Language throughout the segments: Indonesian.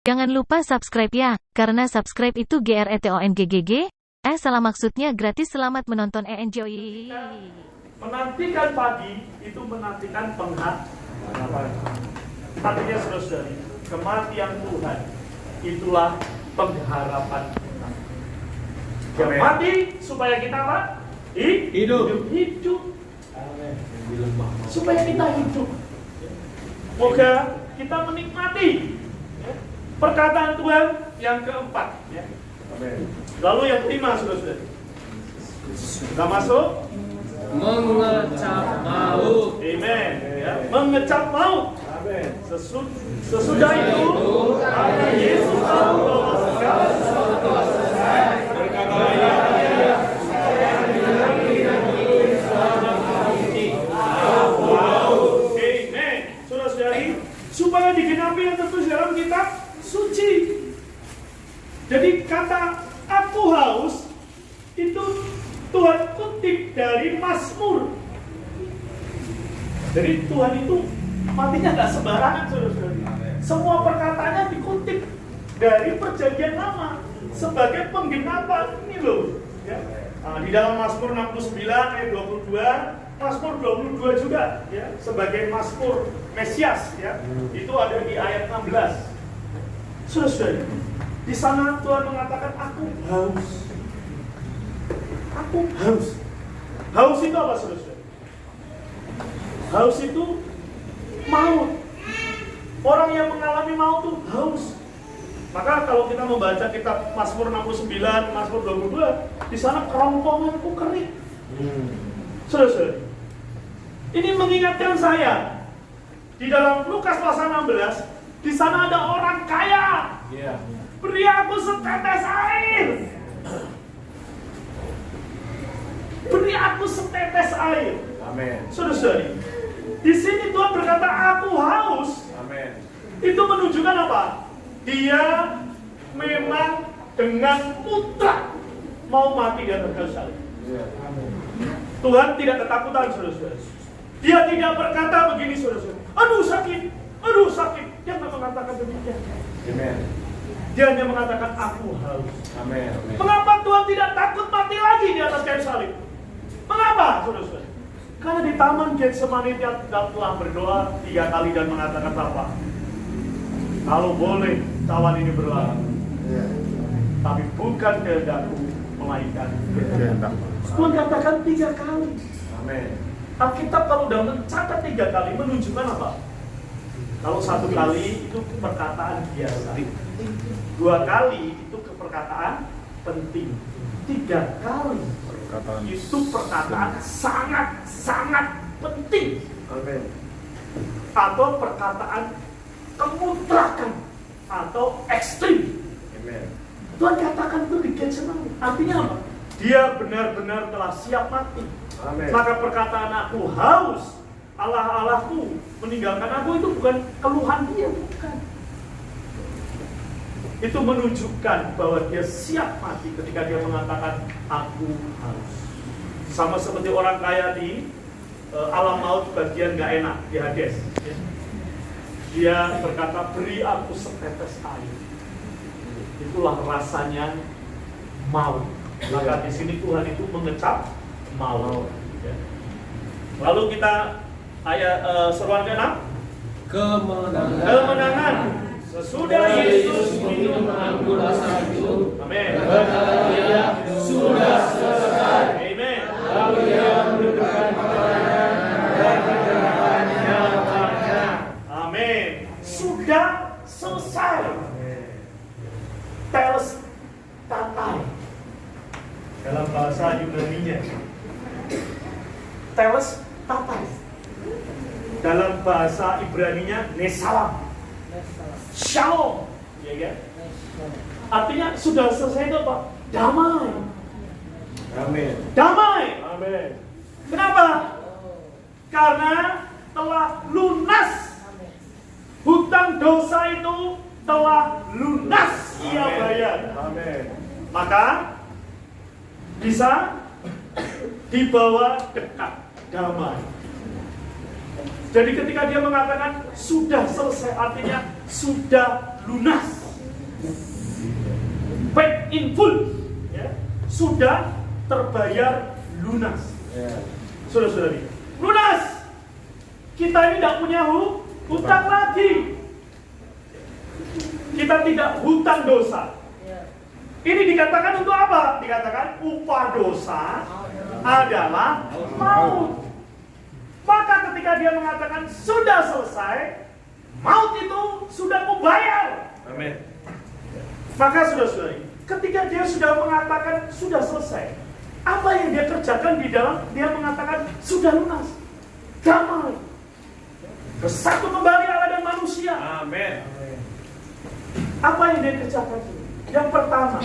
Jangan lupa subscribe ya, karena subscribe itu GRETONGGG. Salah maksudnya gratis. Selamat menonton, enjoy. Menantikan pagi itu menantikan pengharapan. Artinya saudara-saudari, kematian Tuhan itulah pengharapan kita. Dia mati supaya kita apa? Hidup. Amen. Supaya kita hidup. Moga kita menikmati perkataan Tuhan yang keempat. Amen. Lalu yang kelima, saudara-saudari. Kita masuk. Mengecap maut. Amen. Ya, mengecap maut. Amen. Sesudah itu, karena Yesus tahu bahwa segala sesuatu telah selesai, berkata ia, Amen. Saudara-saudari, supaya digenapi yang tertulis dalam kitab suci. Jadi kata aku haus itu Tuhan kutip dari Mazmur. Jadi Tuhan itu matinya nggak sembarangan, saudara-saudari. Semua perkataannya dikutip dari Perjanjian Lama sebagai penggenapan ini loh. Ya. Nah, di dalam Mazmur 69 ayat 22, Mazmur 22 juga ya, sebagai Mazmur Mesias ya. Itu ada di ayat 16. Saudara-saudari, di sana Tuhan mengatakan aku haus. Aku haus. Haus itu apa, saudara-saudari? Haus itu maut. Orang yang mengalami maut itu haus. Maka kalau kita membaca kitab Mazmur 69, Mazmur 22, di sana kerongkonganku kering. Saudara-saudari, ini mengingatkan saya di dalam Lukas pasal 16, di sana ada orang kaya. Beri aku setetes air. Beri aku setetes air. Amin. Saudara-saudari, di sini Tuhan berkata aku haus. Amin. Itu menunjukkan apa? Dia memang dengan mutlak mau mati di atas kayu salib. Tuhan tidak ketakutan, saudara-saudari. Dia tidak berkata begini, saudara-saudari. Aduh sakit. Dia tidak mengatakan demikian. Amin. Dia hanya mengatakan aku haus. Amin. Mengapa Tuhan tidak takut mati lagi di atas kayu salib? Mengapa, saudara-saudari? Karena di taman Getsemani dia telah berdoa 3 kali dan mengatakan apa? Kalau boleh cawan ini berlalu, tapi bukan kehendakku melainkan kehendakmu. Tuhan katakan 3 kali. Amin. Alkitab kalau udah mencatat 3 kali menunjukkan apa? Kalau 1 kali itu perkataan biasa, 2 kali itu perkataan penting, 3 kali itu perkataan sangat penting. Amin. Atau perkataan kemutlakan atau ekstrim. Amin. Tuhan katakan itu di Getsemani. Artinya apa? Dia benar-benar telah siap mati. Amin. Maka perkataan aku haus, Allah-Allahku meninggalkan aku itu bukan keluhan dia, bukan. Itu menunjukkan bahwa dia siap mati ketika dia mengatakan aku haus. Sama seperti orang kaya di alam maut bagian gak enak di Hades. Dia berkata beri aku setetes air. Itulah rasanya maut. Maka di sini Tuhan itu mengecap maut. Lalu kita ayat seruan ke-6. Kemenangan. Sesudah Yesus minum anggur rasa itu, amin. Berkata dia, sudah selesai. Amin. Lalu dia menundukkan kepalanya dan menyerahkannya padanya. Amin. Sudah selesai. Teles tatai. Dalam bahasa Yunani-nya. Teles tatai. Dalam bahasa Ibrani-nya nesalam. Shalom, ya kan? Artinya sudah selesai itu apa? Damai. Amin. Damai. Amin. Kenapa? Karena telah lunas. Hutang dosa itu telah lunas ia bayar. Amin. Maka bisa dibawa dekat damai. Jadi ketika dia mengatakan sudah selesai, artinya sudah lunas. Paid in full, ya. Sudah terbayar lunas. Saudara-saudari, lunas. Kita ini tidak punya hutang lagi. Kita tidak hutang dosa. Ini dikatakan untuk apa? Dikatakan upah dosa adalah maut. Maka ketika dia mengatakan sudah selesai, maut itu sudah membayar. Amin. Maka saudara-saudari, ketika dia sudah mengatakan sudah selesai, apa yang dia kerjakan di dalam dia mengatakan sudah lunas, damai, bersatu kembali Allah dan manusia. Amin. Apa yang dia kerjakan? Yang pertama,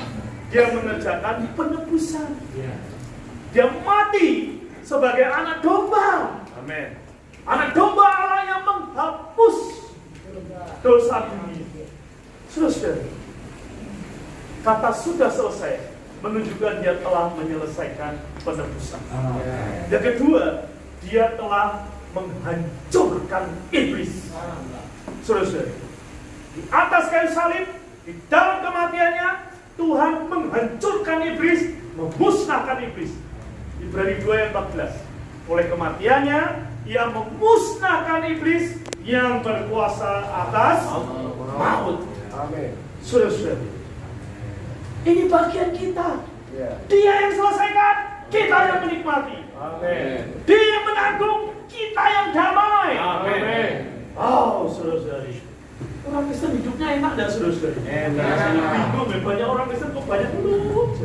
dia mengerjakan penebusan. Dia mati sebagai anak domba. Amin. Anak domba Allah yang menghapus dosa dunia. Saudara, kata sudah selesai menunjukkan dia telah menyelesaikan penebusan. Yang kedua, dia telah menghancurkan iblis. Saudara, di atas kayu salib, di dalam kematiannya, Tuhan menghancurkan iblis, memusnahkan iblis. Ibrani 2 ayat 14. Oleh kematiannya, ia memusnahkan iblis yang berkuasa atas maut. Amin. Saudara, ini bagian kita. Dia yang selesaikan, kita yang menikmati. Amin. Dia yang menanggung, kita yang damai. Amin. Oh, saudara-saudari, orang Kristen hidupnya enak dah, saudara-saudari. Enak. Saya bingung, banyak orang Kristen kok banyak dulu.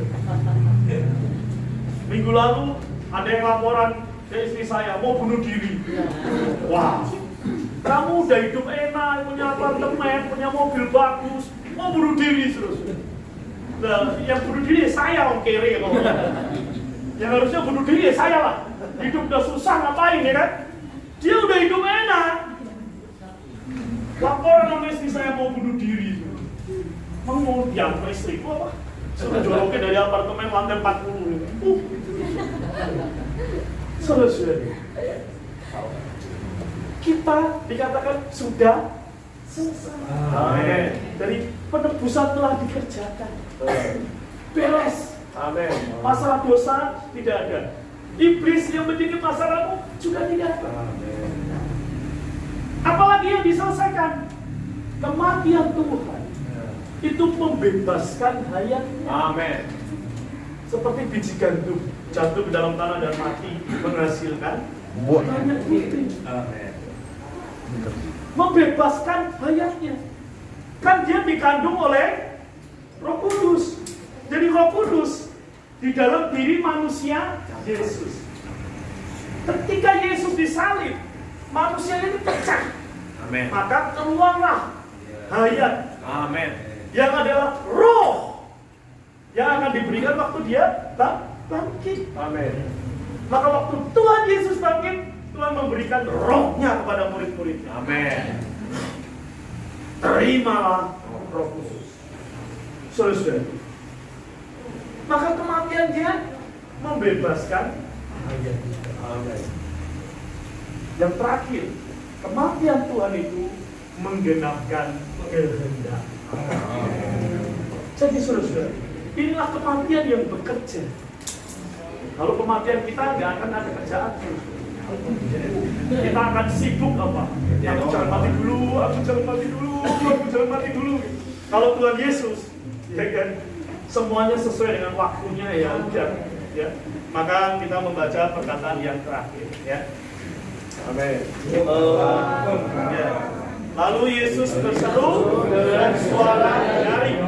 Minggu lalu ada yang laporan ke istri saya mau bunuh diri. Wah, kamu udah hidup enak, punya apartemen, punya mobil bagus, mau bunuh diri, saudara-saudari. Nah, yang bunuh diri saya, om kere kok. Yang harusnya bunuh diri saya lah. Hidup udah susah, ngapain ya kan? Dia udah hidup enak. Laporan sama istri saya mau bunuh diri. Mau diam istriku apa? Sudah jorokin dari apartemen lantai 40. Saudara-saudari, kita dikatakan sudah selesai. Amin. Dari penebusan telah dikerjakan. Beres. Amin. Masalah dosa tidak ada. Iblis yang menjadi masalahmu juga tidak ada. Apalagi yang diselesaikan? Kematian Tuhan itu membebaskan hayatnya. Amin. Seperti biji gandum jatuh ke dalam tanah dan mati, menghasilkan banyak putih. Amin. Membebaskan hayatnya. Kan dia dikandung oleh Roh Kudus. Jadi Roh Kudus di dalam diri manusia Yesus. Ketika Yesus disalib, manusia itu pecah. Amin. Maka keluarlah hayat Amin. yang adalah roh yang akan diberikan waktu dia bangkit. Amin. Maka waktu Tuhan Yesus bangkit, Tuhan memberikan rohnya kepada murid-muridnya. Amin. Terimalah Roh Kudus. Saudara, maka kematian dia membebaskan hayat. Amin. Yang terakhir, kematian Tuhan itu menggenapkan kehendak. Jadi saudara, inilah kematian yang bekerja. Kalau kematian kita nggak akan ada kerjaan. Kita akan sibuk apa? Aku jangan mati dulu, aku jangan mati dulu, aku jangan mati dulu. Kalau Tuhan Yesus, ya kan, semuanya sesuai dengan waktunya ya udah, ya. Maka kita membaca perkataan yang terakhir, ya. Amin. Ya. Lalu Yesus berseru dengan suara nyaring.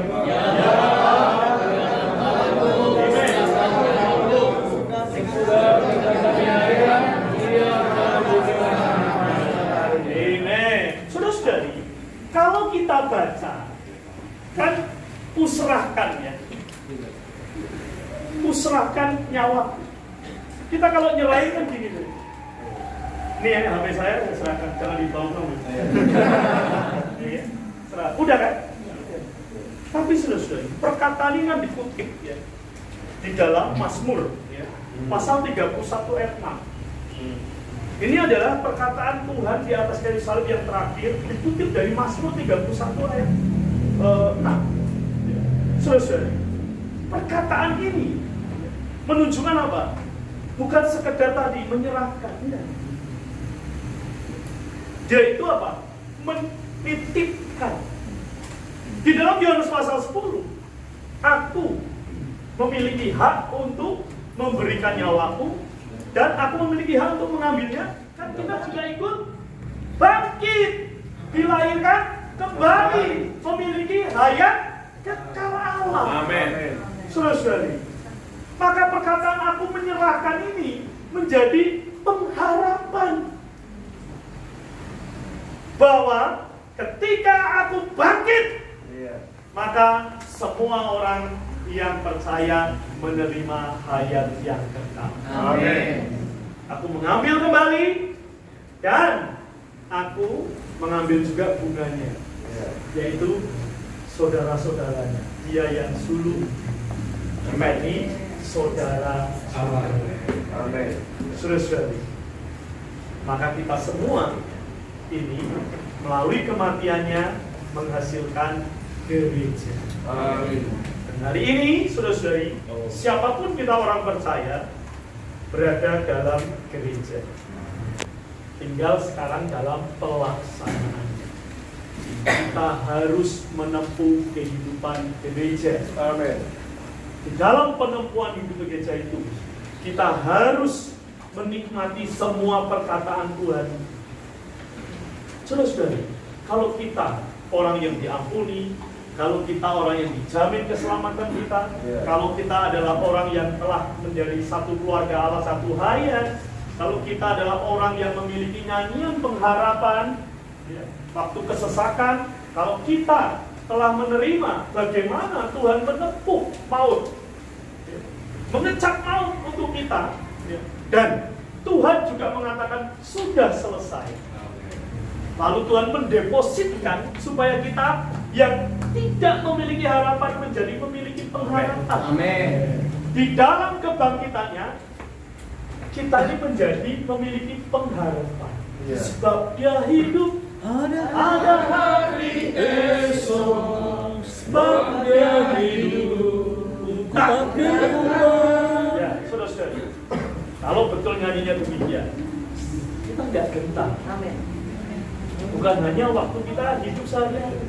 Saudara-saudari, kalau kita baca, kan usrahkan ya, usrahkan nyawa. Kita kalau nyerahin kan gini tuh. Nih ya, HP saya serahkan, jangan dibawa kamu. Iya, serah. Udah kan? Tapi saudara-saudari, perkataan ini kan dikutip ya di dalam Mazmur ya, pasal 31 ayat 6. Ini adalah perkataan Tuhan di atas kayu salib yang terakhir, dikutip dari Mazmur 31 ayat 6. Menunjukkan apa? Bukan sekedar tadi menyerahkan. Tidak. Dia itu apa? Menitipkan. Di dalam Yohanes pasal 10, aku memiliki hak untuk memberikan nyawaku dan aku memiliki hak untuk mengambilnya. Kan kita juga ikut bangkit, dilahirkan kembali, memiliki hayat kekal Allah. Amin. Saudara-saudari, maka perkataan aku menyerahkan ini menjadi pengharapan bahwa ketika aku bangkit, maka semua orang yang percaya menerima hayat yang kekal. Amin. Aku mengambil kembali dan aku mengambil juga bunganya, yaitu saudara-saudaranya. Dia yang sulung, kita ini saudara. Amin. Saudara-saudari, maka kita semua ini melalui kematiannya menghasilkan gereja. Amin. Dan hari ini, saudara-saudari, siapapun kita orang percaya berada dalam gereja. Tinggal sekarang dalam pelaksanaannya. Kita harus menempuh kehidupan gereja. Amin. Di dalam penempuhan hidup gereja itu, kita harus menikmati semua perkataan Tuhan. Saudara-saudari, kalau kita orang yang diampuni, kalau kita orang yang dijamin keselamatan kita, kalau kita adalah orang yang telah menjadi satu keluarga Allah, satu hayat, kalau kita adalah orang yang memiliki nyanyian pengharapan, waktu kesesakan, kalau kita telah menerima bagaimana Tuhan menempuh maut, mengecap maut untuk kita, dan Tuhan juga mengatakan sudah selesai. Lalu Tuhan mendepositkan supaya kita yang tidak memiliki harapan menjadi memiliki pengharapan. Amin. Di dalam kebangkitannya, kita ini menjadi memiliki pengharapan. Sebab dia hidup, ada hari esok. Sebab dia hidup, tak berubah. Ya, saudara-saudari, kalau betul nyanyinya demikian, kita nggak gentar. Amin. Bukan hanya waktu kita hidup sehari-hari,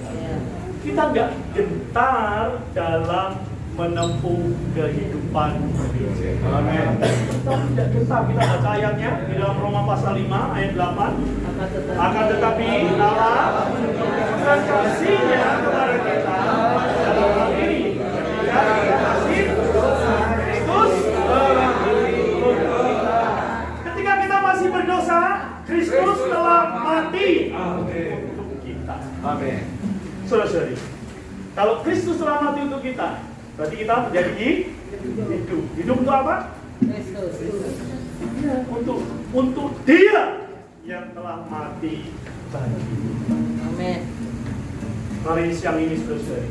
kita nggak gentar dalam menempuh kehidupan gereja. Amin. Kita tidak gentar. Kita baca ayatnya di dalam Roma pasal 5 ayat 8. Akan tetapi Allah menunjukkan kasih-Nya kepada kita dalam hal ini, ketika kita kasih Kristus telah untuk kita. Ketika kita masih berdosa, Kristus telah mati untuk kita. Amin. Saudara-saudari, kalau Kristus telah mati untuk kita, berarti kita menjadi hidup. Hidup untuk apa? Ya, untuk Dia yang telah mati bagi. Amin. Hari siang ini, saudara-saudari,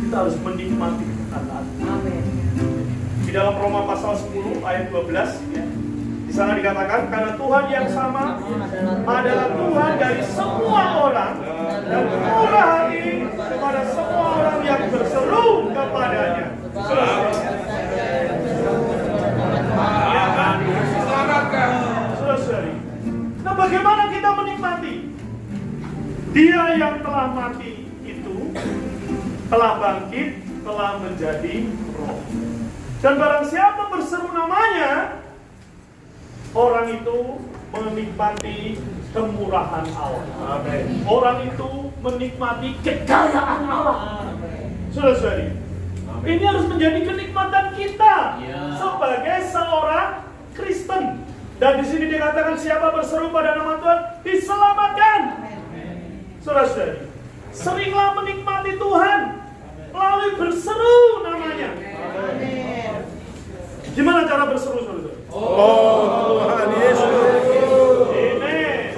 kita harus menikmati perkataan. Amin. Di dalam Roma pasal 10 ayat 12, ya, di sana dikatakan karena Tuhan yang sama adalah Tuhan dari semua orang dan murah hati kepada semua orang yang berseru kepadanya. Saudara-saudari, nah bagaimana kita menikmati? Dia yang telah mati itu telah bangkit, telah menjadi roh. Dan barang siapa berseru namanya, orang itu menikmati kemurahan Allah. Amin. Orang itu menikmati kekayaan Allah. Saudara-saudari, ini harus menjadi kenikmatan kita sebagai seorang Kristen. Dan di sini dikatakan siapa berseru pada nama Tuhan diselamatkan. Saudara-saudari, seringlah menikmati Tuhan melalui berseru namanya. Gimana cara berseru, saudara? Oh, Tuhan Yesus. Amen.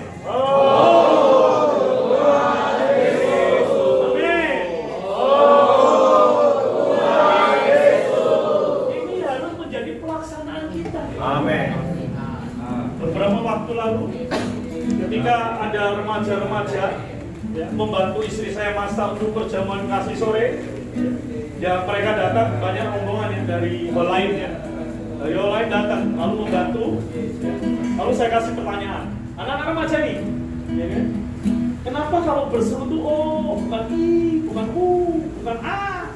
Ini harus menjadi pelaksanaan kita. Amin. Beberapa waktu lalu, ketika ada remaja-remaja membantu istri saya masak untuk perjamuan kasih sore, ya mereka datang banyak rombongan yang dari hal lain ya. Yang lain datang, lalu membantu. Lalu saya kasih pertanyaan. Anak-anak remaja nih, ya kan? Kenapa kalau berseru tuh O, bukan I, bukan U, bukan A?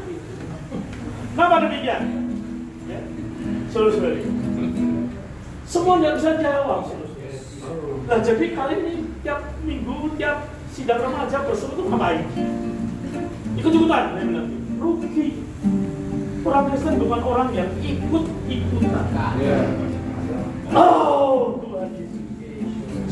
Kenapa demikian? Ya. Saudara-saudari, semua nggak bisa jawab. Nah, jadi kali ini tiap minggu, tiap sidang remaja berseru tuh ngapain? Ikut-ikutan, saya bilang. Rugi. Orang Kristen bukan orang yang ikut-ikutan. Oh, Tuhan Yesus.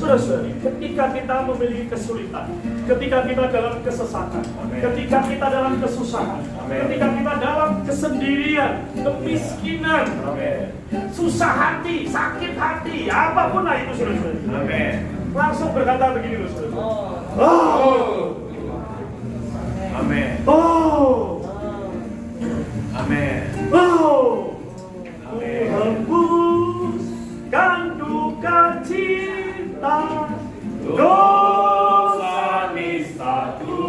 Saudara-saudari, ketika kita memiliki kesulitan, ketika kita dalam kesesatan, ketika kita dalam kesusahan, ketika kita dalam kesendirian, kemiskinan, susah hati, sakit hati, apapun lah itu, saudara-saudari. Langsung berkata begini, saudara. Oh. Amin. Oh. Amin. Oh. Amin. Hembuskan duka cita, dosa nistaku,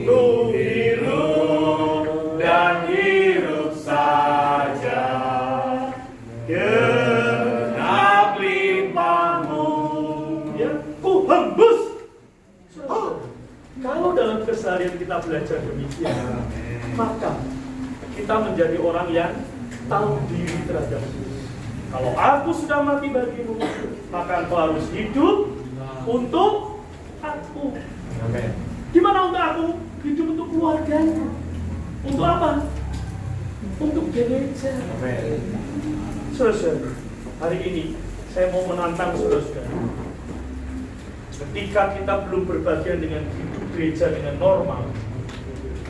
ku hirup dan hirup saja, genap limpahmu, ya, ku hembus. Oh. Kalau dalam keseharian kita belajar demikian, maka kita menjadi orang yang tahu diri terhadap Yesus. Kalau aku sudah mati bagimu, maka engkau harus hidup untuk aku. Amin. Gimana untuk aku? Hidup untuk keluarganya. Untuk apa? Untuk gereja. Amin. Saudara-saudara, hari ini saya mau menantang saudara-saudara. Ketika kita belum berbagian dengan hidup gereja dengan normal,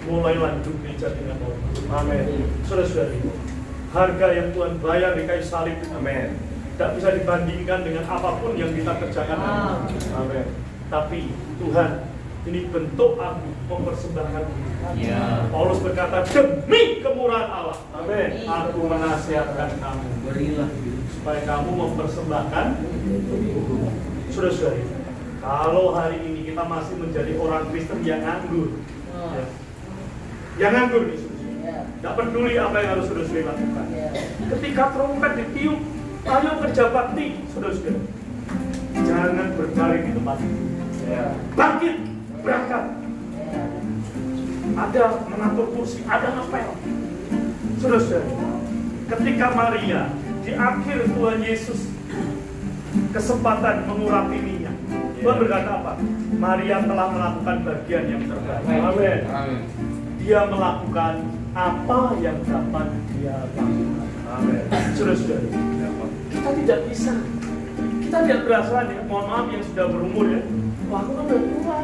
mulailah hidup gereja dengan normal. Amin. Saudara-saudari, harga yang Tuhan bayar di kayu salib, Amin. tidak bisa dibandingkan dengan apapun yang kita kerjakan. Amin. Tapi Tuhan, ini bentuk aku mempersembahkan diri. Ya. Paulus berkata, demi kemurahan Allah, Amin. aku menasihatkan kamu, Berilah. supaya kamu mempersembahkan. Saudara-saudari, kalau hari ini kita masih menjadi orang Kristen yang nganggur, ya. Yang nganggur nih, tidak peduli apa yang harus saudara-saudari lakukan. Ketika trompet ditiup, ayo kerja bakti, saudara-saudara. Jangan berbaring di tempat itu. Bangkit, berangkat. Ada mengatur kursi, ada ngepel. Saudara-saudara, ketika Maria di akhir Tuhan Yesus kesempatan mengurapi minyak, Tuhan berkata apa? Maria telah melakukan bagian yang terbaik. Amin. Dia melakukan apa yang dapat dia lakukan. Amin. Saudara-saudara, kita tidak bisa. Kita tidak berasa ya, mohon maaf yang sudah berumur ya. Wah, aku kan udah tua.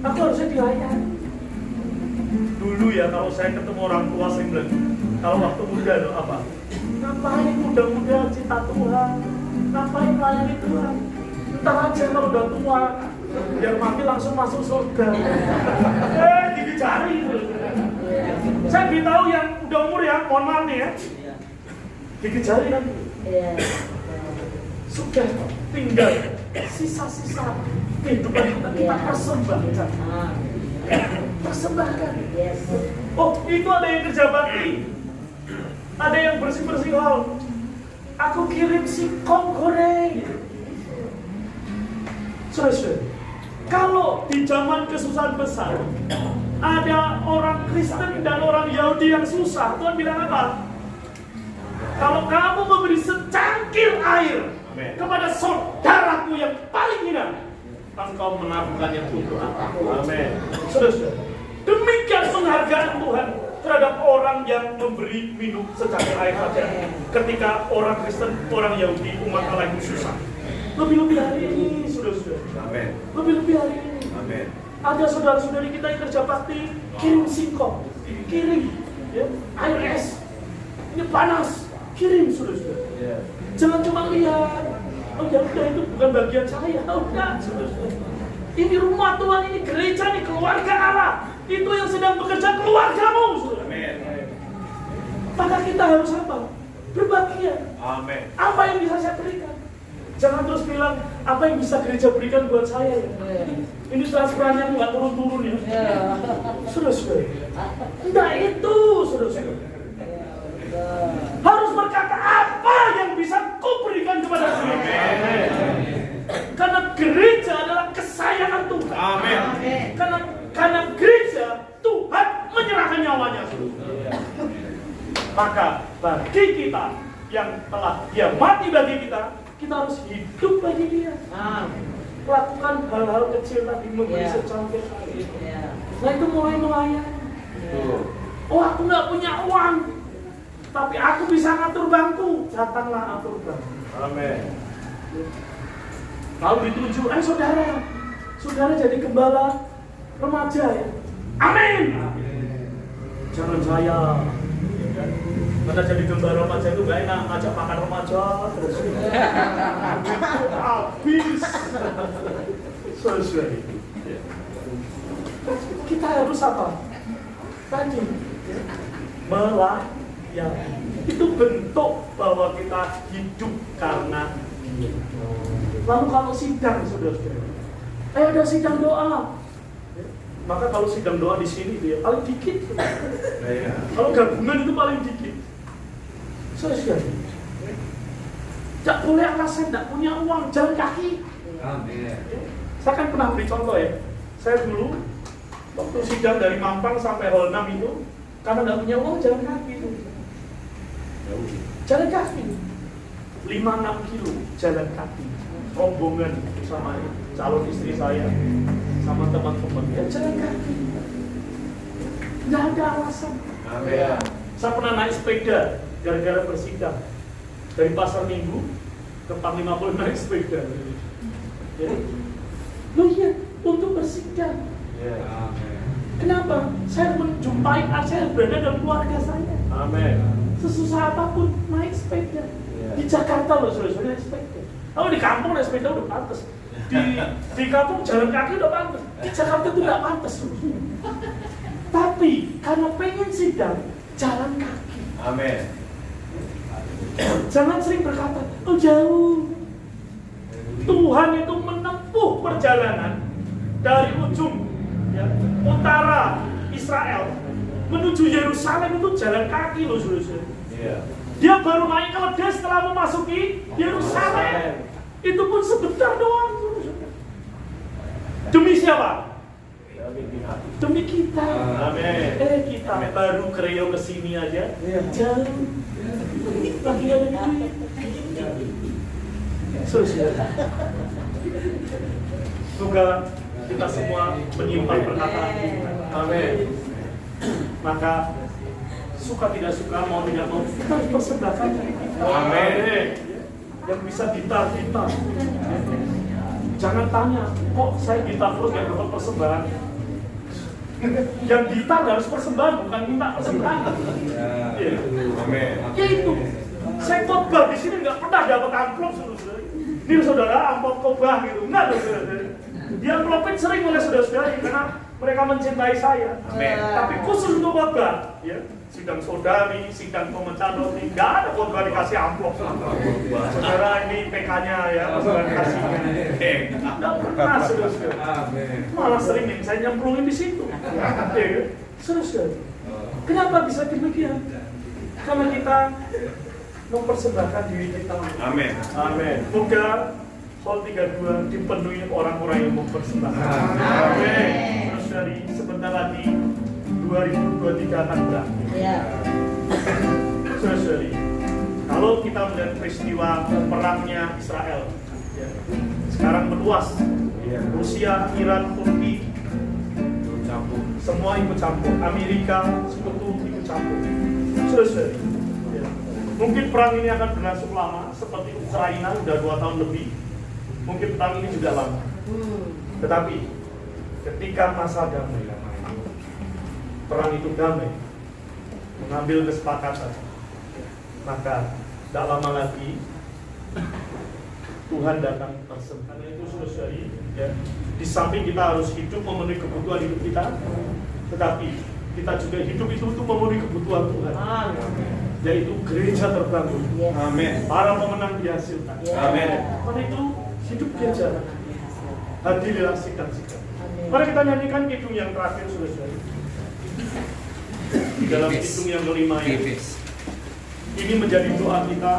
Aku harusnya dilayani. Dulu ya kalau saya ketemu orang tua saya bilang, kalau waktu muda loh apa? Ngapain muda-muda cinta Tuhan? Ngapain melayani Tuhan? Ntar aja kalau udah tua, biar mati langsung masuk surga. Gigi jari. Saya beritahu yang udah umur ya, mohon maaf nih ya. Gigi jari nanti. Sudah tinggal sisa-sisa kehidupan kita persembahkan. Persembahkan. Oh, itu ada yang kerja bakti. Ada yang bersih-bersih hal. Aku kirim singkong goreng. Saudara, kalau di zaman kesusahan besar ada orang Kristen dan orang Yahudi yang susah, Tuhan bilang apa? Kalau kamu memberi secangkir air kepada saudaraku yang paling hina, engkau menabuhkannya untuk aku. Amin. Saudara, demikian penghargaan Tuhan terhadap orang yang memberi minum secangkir air saja. Ketika orang Kristen, orang Yahudi, umat Allah itu susah. Lebih-lebih hari ini, saudara-saudara. Amin. Lebih-lebih hari ini. Amin. Ada saudara-saudari kita yang kerja bakti, kirim singkong, kirim ya, air es. Ini panas, kirim saudara-saudara. Jangan cuma lihat, oh ya udah itu bukan bagian saya, udah saudara-saudara. Ini rumah Tuhan, ini gereja, ini keluarga Allah. Itu yang sedang bekerja keluargamu, saudara. Amin. Maka kita harus apa? Berbahagia. Amin. Apa yang bisa saya berikan? Jangan terus bilang, apa yang bisa gereja berikan buat saya ya? Ini transferannya nggak turun-turun ya? Saudara-saudara. Enggak itu, saudara-saudara. Maka bagi kita yang telah dia mati bagi kita harus hidup bagi dia. Lakukan hal-hal kecil tadi, memberi secangkir air. Nah itu mulai melayani. Oh aku nggak punya uang, tapi aku bisa ngatur bangku. Datanglah atur bangku. Amin. Lalu dituju, saudara jadi gembala remaja ya. Amin. Jangan saya. Karena jadi gembala remaja itu gak enak, ngajak makan remaja terus. Habis. Selesai. Kita harus apa? Tadi melayani. Itu bentuk bahwa kita hidup karena Dia. Lalu kalau sidang, saudara-saudara, ada sidang doa. Maka kalau sidang doa di sini dia paling dikit. Kalau gabungan itu paling dikit. Saudara, tidak boleh alasan tidak punya uang, jalan kaki. Amin. Saya kan pernah beri contoh ya. Saya dulu waktu sidang dari Mampang sampai Hall 6 itu, karena tidak punya uang jalan kaki itu. Jalan kaki 5-6 kilo jalan kaki, rombongan sama calon istri saya sama teman-teman ya jalan kaki, nggak ada alasan. Amin. Saya pernah naik sepeda gara-gara bersidang dari Pasar Minggu ke Panglima Polim naik sepeda. Jadi, loh iya untuk bersidang. Kenapa? Saya menjumpai saya berada dalam keluarga saya. Amin. Sesusah apapun naik sepeda. Di Jakarta loh saudara naik sepeda. Kalau di kampung naik sepeda udah pantas. Di kampung jalan kaki udah pantas. Di Jakarta itu nggak pantas. Tapi karena pengen sidang jalan kaki. Amin. Jangan sering berkata, oh jauh. Tuhan itu menempuh perjalanan dari ujung ya, utara Israel menuju Yerusalem itu jalan kaki loh saudara. Dia baru naik ke Ledeng setelah memasuki Yerusalem. Itu pun sebentar doang. Demi siapa? Demi kita. Amin. Kita baru Kreo kesini aja. Jauh. Lagi ada duit. Semoga kita semua menyimpan perkataan Tuhan. Amin. Maka suka tidak suka, mau tidak mau, kita harus persembahkan. Amin. Yang bisa gitar. Jangan tanya, kok saya gitar terus gak dapat persembahan? Yang gitar harus persembahan, bukan minta persembahan. Amin. Ya itu, saya khotbah di sini nggak pernah dapat amplop saudara. Ini saudara amplop khotbah gitu, enggak saudara. Dia amplopin sering oleh saudara-saudara karena mereka mencintai saya. Amin. Tapi khusus untuk khotbah, ya sidang saudari, sidang pemecah roti, nggak ada khotbah dikasih amplop. Saudara ini PK-nya ya, saudara kasihnya. Nggak pernah saudara. Malah sering yang saya nyemplungin di situ. Ya, saudara. Kenapa bisa demikian? Karena kita mempersembahkan diri kita. Amin. Amin. Moga Hall 32 dipenuhi orang-orang yang mempersembahkan. Amin. Terus dari sebentar lagi 2023 akan berakhir. Terus dari kalau kita melihat peristiwa perangnya Israel, ya, sekarang meluas. Rusia, Iran, Turki, semua ikut campur. Amerika, Sekutu ikut campur. Terus dari mungkin perang ini akan berlangsung lama, seperti Ukraina sudah 2 tahun lebih. Mungkin perang ini juga lama. Tetapi ketika masa damai, perang itu damai, mengambil kesepakatan, maka tidak lama lagi Tuhan datang bersama. Karena itu saudari, ya, di samping kita harus hidup memenuhi kebutuhan hidup kita, tetapi kita juga hidup itu untuk memenuhi kebutuhan Tuhan. Yaitu gereja terbangun. Amin. Para pemenang dihasilkan. Amin. Karena itu hidup gereja. Hadirilah sidang-sidang. Mari kita nyanyikan kidung yang terakhir saudara. Di dalam kidung yang kelima ini menjadi doa kita.